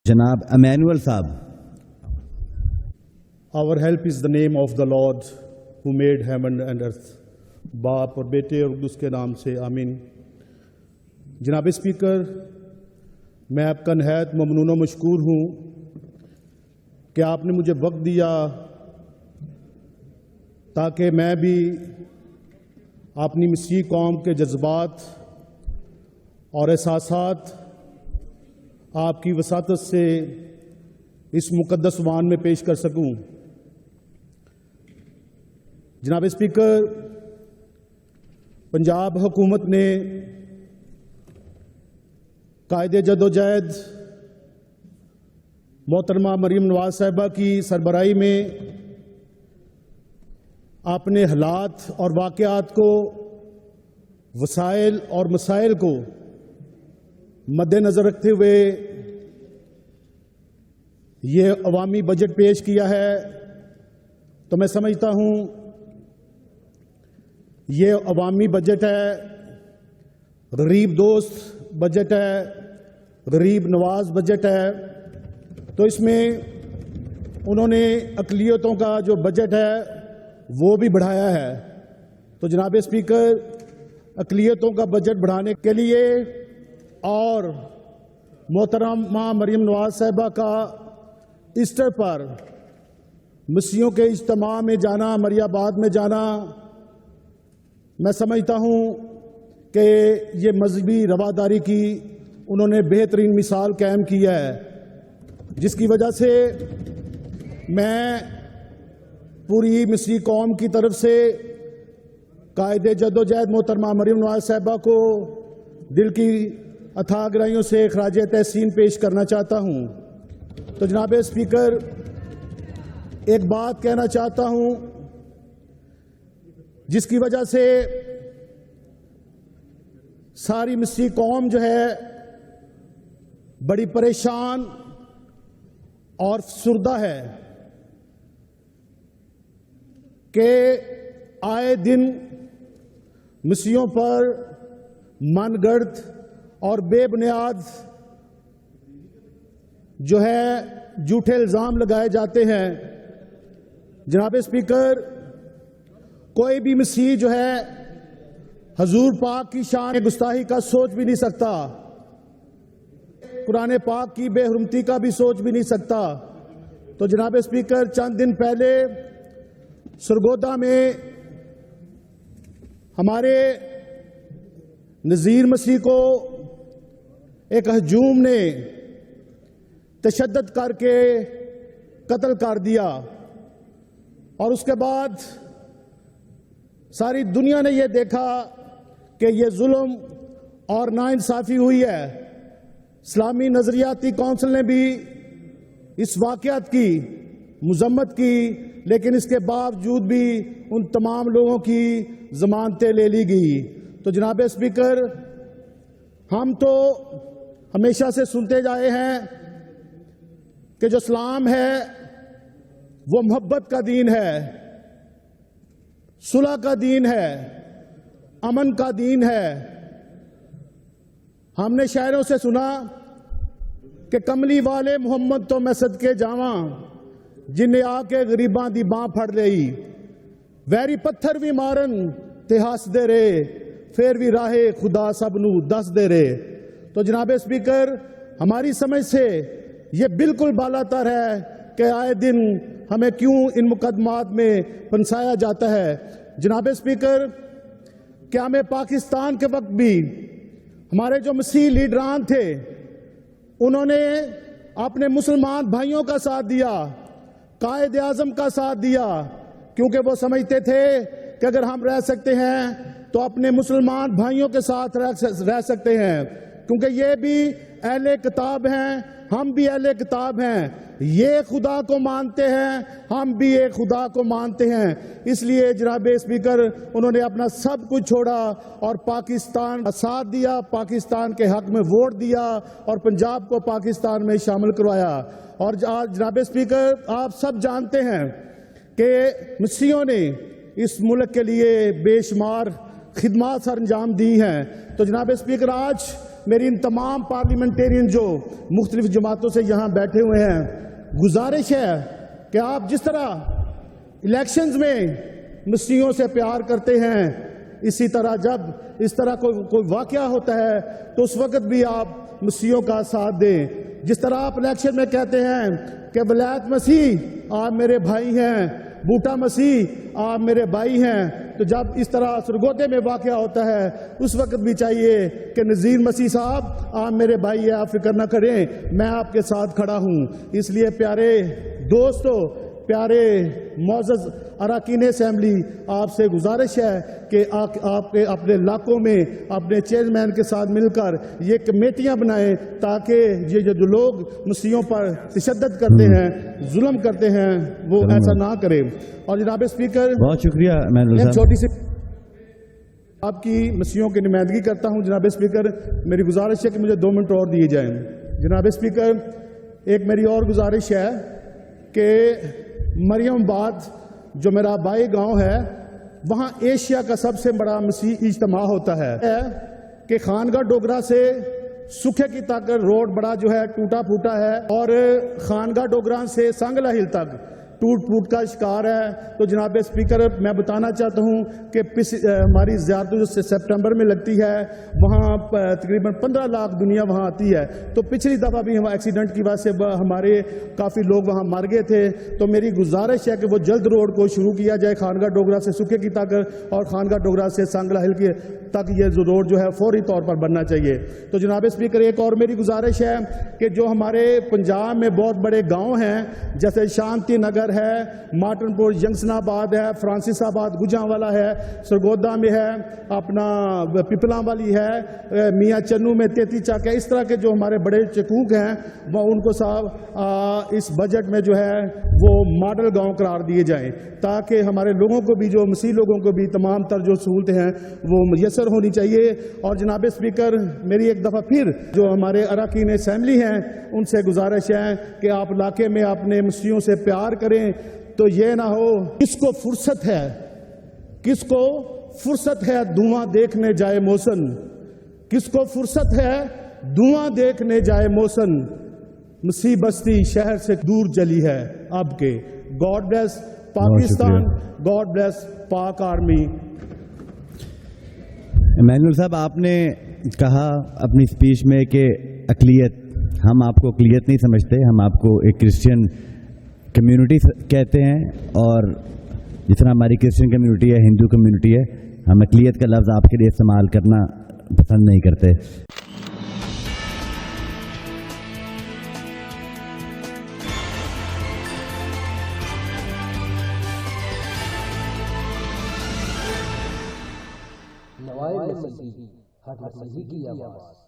जनाब अमैनुअल साहब। Our help is the name of the Lord who made heaven and earth. बाप और बेटे और उसके नाम से आमीन। जनाब स्पीकर, मैं आपका नहायत ममनून व मशकूर हूँ कि आपने मुझे वक्त दिया ताकि मैं भी अपनी मसीही कौम के जज्बात और एहसासात आपकी वसातत से इस मुक़द्दस वान में पेश कर सकूं। जनाब स्पीकर, पंजाब हुकूमत ने कायदे जदोजहद मोहतरमा मरीम नवाज साहिबा की सरबराही में अपने हालात और वाक़यात को, वसाइल और मसाइल को मद्देनज़र रखते हुए ये अवामी बजट पेश किया है। तो मैं समझता हूँ ये अवामी बजट है, गरीब दोस्त बजट है, गरीब नवाज बजट है। तो इसमें उन्होंने अक़लियतों का जो बजट है वो भी बढ़ाया है। तो जनाब स्पीकर, अक़लियतों का बजट बढ़ाने के लिए और मोहतरमा मरीम नवाज साहिबा का ईस्टर पर मसीहों के इज्तिमा में जाना, मरियाबाद में जाना, मैं समझता हूँ कि ये मजहबी रवादारी की उन्होंने बेहतरीन मिसाल कायम की है, जिसकी वजह से मैं पूरी मसीही कौम की तरफ से कायदे जदोजहद मोहतरमा मरीम नवाज साहिबा को दिल की अथाह गहराइयों से खराज तहसीन पेश करना चाहता हूँ। तो जनाब स्पीकर, एक बात कहना चाहता हूँ जिसकी वजह से सारी मसीही कौम जो है बड़ी परेशान और फसुर्दा है कि आए दिन मसीहों पर मनगढ़ंत और बेबुनियाद जो है झूठे इल्ज़ाम लगाए जाते हैं। जनाब स्पीकर, कोई भी मसीही जो है हजूर पाक की शान गुस्ताही का सोच भी नहीं सकता, कुरान पाक की बेहुरमती का भी सोच भी नहीं सकता। तो जनाब स्पीकर, चंद दिन पहले सरगोदा में हमारे नज़ीर मसीह को एक हजूम ने तशद्दुद करके कत्ल कर दिया और उसके बाद सारी दुनिया ने यह देखा कि यह जुल्म और नाइंसाफ़ी हुई है। इस्लामी नज़रियाती कौंसिल ने भी इस वाक़यात की मज़म्मत की, लेकिन इसके बावजूद भी उन तमाम लोगों की ज़मानतें ले ली गई। तो जनाब स्पीकर, हम तो हमेशा से सुनते जाए हैं कि जो इस्लाम है वो मोहब्बत का दीन है, सुलह का दीन है, अमन का दीन है। हमने शायरों से सुना कि कमली वाले मोहम्मद तो मैं सदके जावा, जिन्हें आके गरीबां दी बां फड़ लई, वैरी पत्थर भी मारन ते हसदे रहे, फिर भी राहे खुदा सबनू दस दे रहे। तो जनाब स्पीकर, हमारी समझ से ये बिल्कुल बालातर है कि आए दिन हमें क्यों इन मुकदमात में फंसाया जाता है। जनाब स्पीकर, क्या में पाकिस्तान के वक्त भी हमारे जो मसीही लीडरान थे उन्होंने अपने मुसलमान भाइयों का साथ दिया, कायद आज़म का साथ दिया, क्योंकि वो समझते थे कि अगर हम रह सकते हैं तो अपने मुसलमान भाइयों के साथ रह सकते हैं, क्योंकि ये भी अहले किताब हैं, हम भी अहले किताब हैं, ये खुदा को मानते हैं, हम भी एक खुदा को मानते हैं। इसलिए जनाब स्पीकर, उन्होंने अपना सब कुछ छोड़ा और पाकिस्तान का साथ दिया, पाकिस्तान के हक में वोट दिया और पंजाब को पाकिस्तान में शामिल करवाया। और आज जनाब स्पीकर, आप सब जानते हैं कि मसीहों ने इस मुल्क के लिए बेशुमार खिदमात सर अंजाम दी हैं। तो जनाब स्पीकर, आज میری ان تمام پارلیمنٹیرین جو مختلف جماعتوں سے یہاں بیٹھے ہوئے ہیں گزارش ہے کہ آپ جس طرح الیکشنز میں مسیحیوں سے پیار کرتے ہیں، اسی طرح جب اس طرح کوئی واقعہ ہوتا ہے تو اس وقت بھی آپ مسیحیوں کا ساتھ دیں. جس طرح آپ الیکشن میں کہتے ہیں کہ ولایت مسیح آپ میرے بھائی ہیں، بوٹا مسیح آپ میرے بھائی ہیں، تو جب اس طرح سرگودے میں واقعہ ہوتا ہے اس وقت بھی چاہیے کہ نذیر مسیح صاحب آپ میرے بھائی ہیں، آپ فکر نہ کریں، میں آپ کے ساتھ کھڑا ہوں. اس لیے پیارے دوستو، پیارے معزز اراکین اسمبلی، آپ سے گزارش ہے کہ آپ کے اپنے علاقوں میں اپنے چیئرمین کے ساتھ مل کر یہ کمیٹیاں بنائیں تاکہ یہ جو لوگ مسیحیوں پر تشدد کرتے ہیں، ظلم کرتے ہیں، وہ ایسا نہ کریں. اور جناب اسپیکر، بہت شکریہ. میں چھوٹی سی آپ کی مسیحیوں کی نمائندگی کرتا ہوں. جناب اسپیکر، میری گزارش ہے کہ مجھے 2 منٹ اور دیے جائیں. جناب اسپیکر، ایک میری اور گزارش ہے کہ مریم آباد جو میرا آبائی گاؤں ہے، وہاں ایشیا کا سب سے بڑا مسیحی اجتماع ہوتا ہے کہ خانگاہ ڈوگرا سے سکھے کی تک روڈ بڑا جو ہے ٹوٹا پھوٹا ہے، اور خانگاہ ڈوگرا سے سانگلا ہل تک ٹوٹ پھوٹ کا شکار ہے. تو جناب اسپیکر، میں بتانا چاہتا ہوں کہ ہماری زیارت جو سپٹمبر میں لگتی ہے وہاں تقریباً 15 لاکھ دنیا وہاں آتی ہے. تو پچھلی دفعہ بھی ہم ایکسیڈنٹ کی وجہ سے ہمارے کافی لوگ وہاں مر گئے تھے. تو میری گزارش ہے کہ وہ جلد روڈ کو شروع کیا جائے، خانگاہ ڈوگرا سے سکھے کی تک اور خانگاہ ڈوگرا سے سانگلا ہل کی تک یہ جو روڈ جو ہے فوری طور پر بننا چاہیے. تو جناب اسپیکر، ایک اور میری گزارش ہے کہ جو ہمارے پنجاب میں بہت بڑے گاؤں ہیں جیسے شانتی نگر ہے، مارٹن پور جنکشن آباد ہے، فرانسس آباد گجاں والا ہے، سرگودا میں ہے، اپنا پپلاں والی ہے، میاں چنو میں 33 چک ہے، اس طرح کے جو ہمارے بڑے چکوک ہیں وہ ان کو صاحب اس بجٹ میں جو ہے وہ ماڈل گاؤں قرار دیے جائیں تاکہ ہمارے لوگوں کو بھی، جو مسیح لوگوں کو بھی تمام تر جو سہولتیں ہیں وہ میسر ہونی چاہیے. اور جناب اسپیکر، میری ایک دفعہ پھر جو ہمارے اراکین اسمبلی ہیں ان سے گزارش ہے کہ آپ علاقے میں اپنے مسیحیوں سے پیار کریں. تو یہ نہ ہو کس کو فرصت ہے دھواں دیکھنے جائے موسن، کس کو فرصت ہے دھواں دیکھنے جائے موسن، مسیح بستی شہر سے دور جلی ہے اب کے. God bless Pakistan, God bless پاک آرمی. ایمینول صاحب، آپ نے کہا اپنی اسپیچ میں کہ اقلیت، ہم آپ کو اقلیت نہیں سمجھتے، ہم آپ کو ایک کرسچن کمیونٹی کہتے ہیں، اور جس طرح ہماری کرسچن کمیونٹی ہے، ہندو کمیونٹی ہے، ہم اقلیت کا لفظ آپ کے لیے استعمال کرنا پسند نہیں کرتے. نوائے مسیحی، ہر مسیحی کی آواز.